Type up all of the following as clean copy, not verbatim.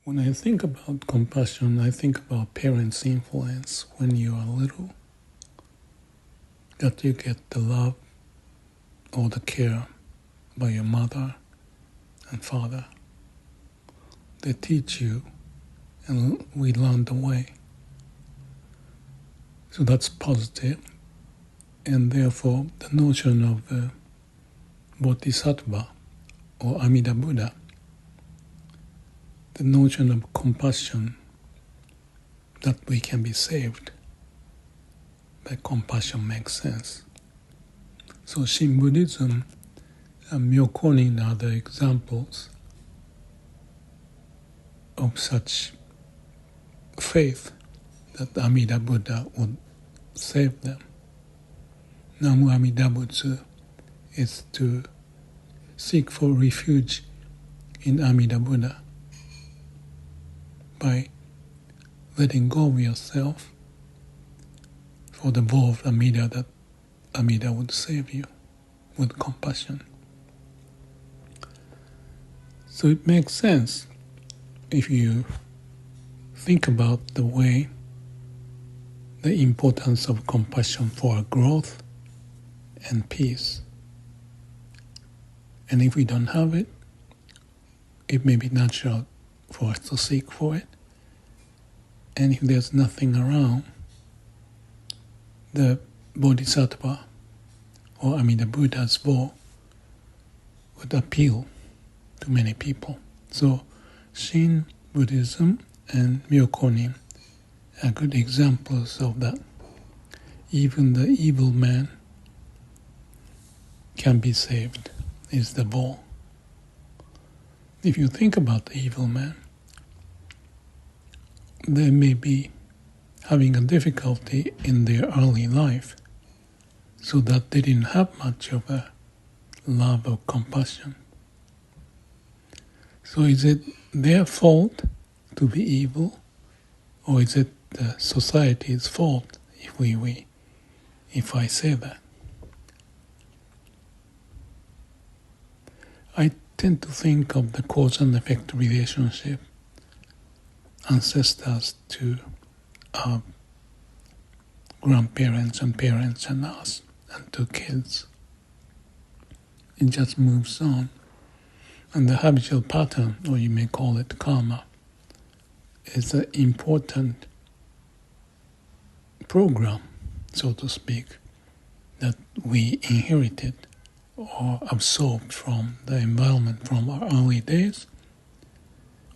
When I think about compassion, I think about parents' influence when you are little, that you get the love or the care by your mother and father. They teach you and we learn the way. So that's positive, and therefore the notion of bodhisattva or Amida Buddha, the notion of compassion, that we can be saved by compassion makes sense. So Shin Buddhism and Myokonin are the examples of such faith that Amida Buddha would save them. Namu Amida Buddha is to seek for refuge in Amida Buddha by letting go of yourself for the vow of Amida that Amida would save you with compassion. So it makes sense if you think about the way the importance of compassion for our growth and peace. And if we don't have it, it may be natural for us to seek for it. And if there's nothing around, the Bodhisattva or Amida Buddha's vow would appeal to many people. So Shin Buddhism and Myokonin are good examples of that. Even the evil man can be saved, is the vow. If you think about the evil man, they may be having a difficulty in their early life, so that they didn't have much of a love or compassion. So is it their fault to be evil, or is it the society's fault if I say that? I tend to think of the cause and effect relationship, ancestors to our grandparents and parents and us and to kids. It just moves on. And the habitual pattern, or you may call it karma, is an important program, so to speak, that we inherited or absorbed from the environment from our early days,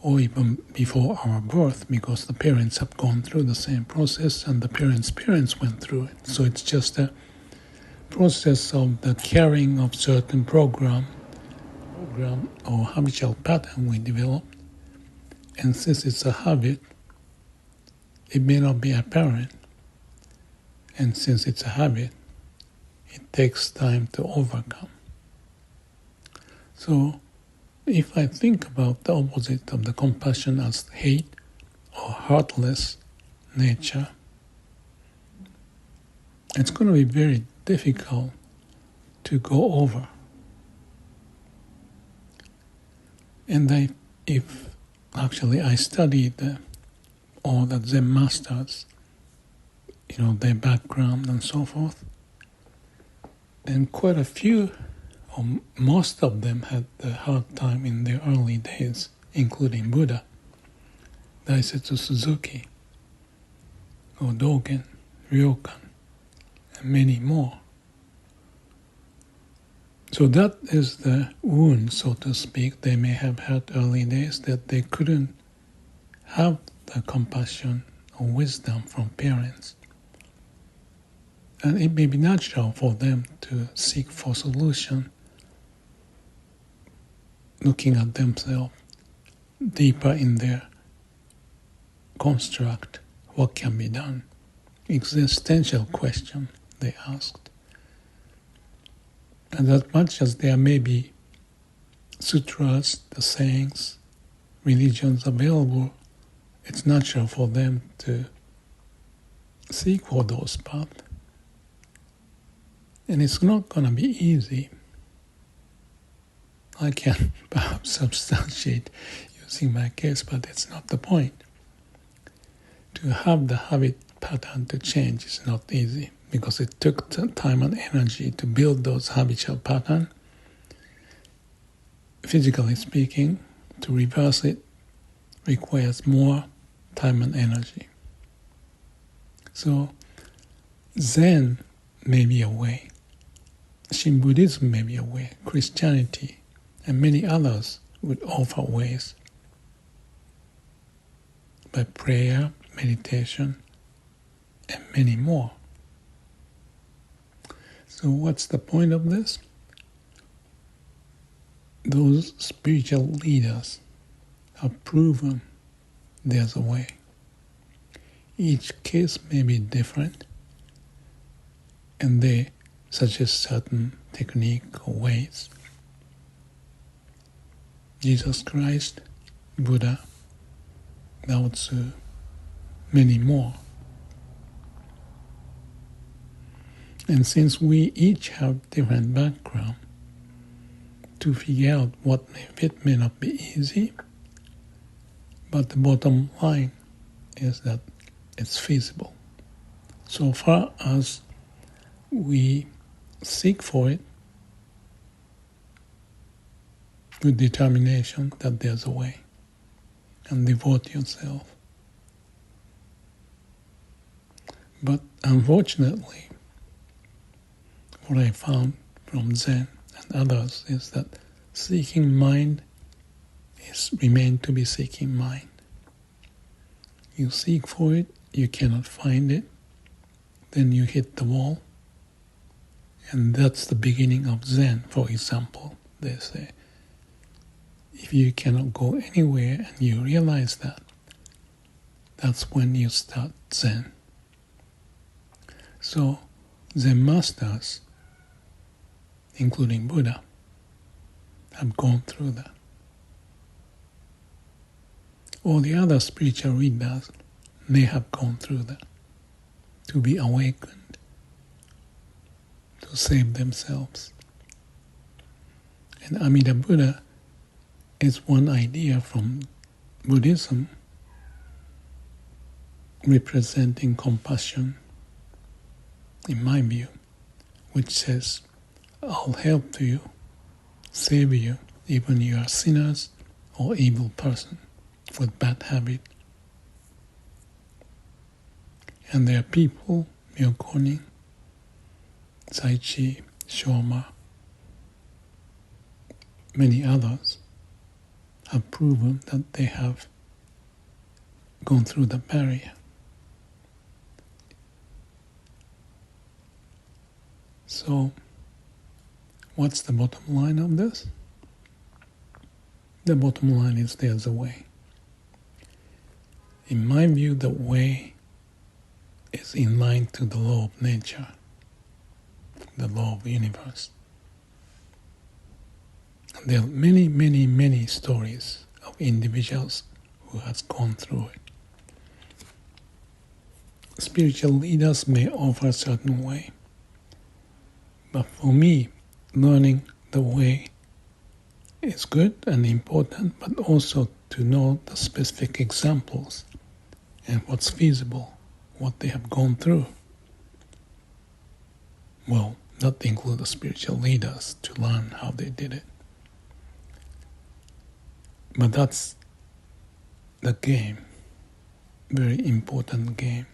or even before our birth, because the parents have gone through the same process and the parents' parents went through it. So it's just a process of the carrying of certain program or habitual pattern we developed. And since it's a habit, it may not be apparent. And since it's a habit, it takes time to overcome. So if I think about the opposite of the compassion as hate or heartless nature, it's going to be very difficult to go over. And if actually I studied all the Zen masters, their background and so forth, and quite a few, or most of them had a hard time in their early days, including Buddha, Daisetsu Suzuki, or Dogen, Ryokan, and many more. So that is the wound, so to speak, they may have had early days, that they couldn't have the compassion or wisdom from parents. And it may be natural for them to seek for solution, looking at themselves deeper in their construct, what can be done? Existential question they asked. And as much as there may be sutras, the sayings, religions available, it's natural for them to seek for those paths. And it's not going to be easy. I can perhaps substantiate introducing my case, but it's not the point. To have the habit pattern to change is not easy because it took time and energy to build those habitual patterns. Physically speaking, to reverse it requires more time and energy. So Zen may be a way, Shin Buddhism may be a way, Christianity and many others would offer ways by prayer, meditation, and many more. So what's the point of this? Those spiritual leaders have proven there's a way. Each case may be different, and they suggest certain technique or ways. Jesus Christ, Buddha, Lao Tzu, many more. And since we each have different background, to figure out what may fit may not be easy, but the bottom line is that it's feasible. So far as we seek for it with determination that there's a way, and devote yourself. But unfortunately, what I found from Zen and others is that seeking mind remain to be seeking mind. You seek for it, you cannot find it, then you hit the wall, and that's the beginning of Zen, for example, they say. If you cannot go anywhere and you realize that, that's when you start Zen. So Zen masters, including Buddha, have gone through that. All the other spiritual leaders may have gone through that, to be awakened, to save themselves. And Amida Buddha is one idea from Buddhism representing compassion, in my view, which says, I'll help you, save you, even you are sinners or evil person with bad habit. And there are people, Myokonin, Saichi, Shoma, many others, have proven that they have gone through the barrier. So, what's the bottom line of this? The bottom line is there's a way. In my view, the way is in line to the law of nature, the law of the universe. There are many, many, many stories of individuals who has gone through it. Spiritual leaders may offer a certain way, but for me, learning the way is good and important, but also to know the specific examples and what's feasible, what they have gone through. Well, not include the spiritual leaders to learn how they did it. But that's the game, very important game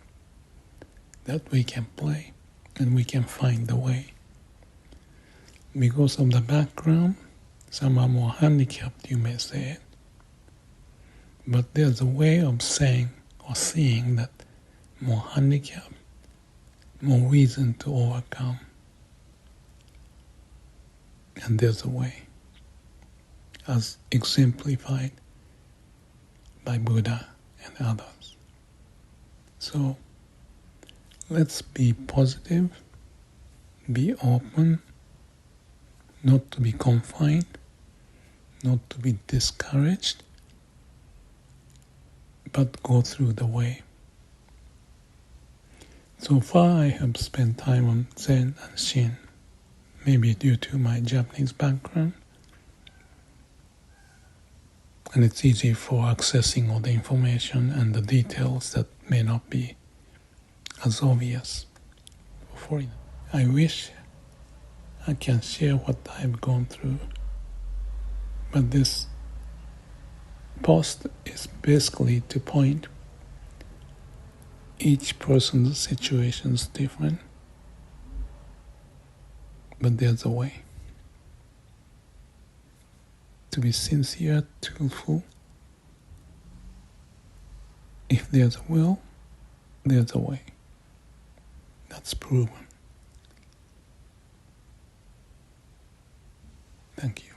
that we can play and we can find the way. Because of the background, some are more handicapped, you may say it. But there's a way of saying or seeing that more handicapped, more reason to overcome. And there's a way, as exemplified by Buddha and others. So let's be positive, be open, not to be confined, not to be discouraged, but go through the way. So far I have spent time on Zen and Shin, maybe due to my Japanese background. And it's easy for accessing all the information and the details that may not be as obvious for it. I wish I can share what I've gone through, but this post is basically to point each person's situation is different, but there's a way. To be sincere, truthful. If there's a will, there's a way. That's proven. Thank you.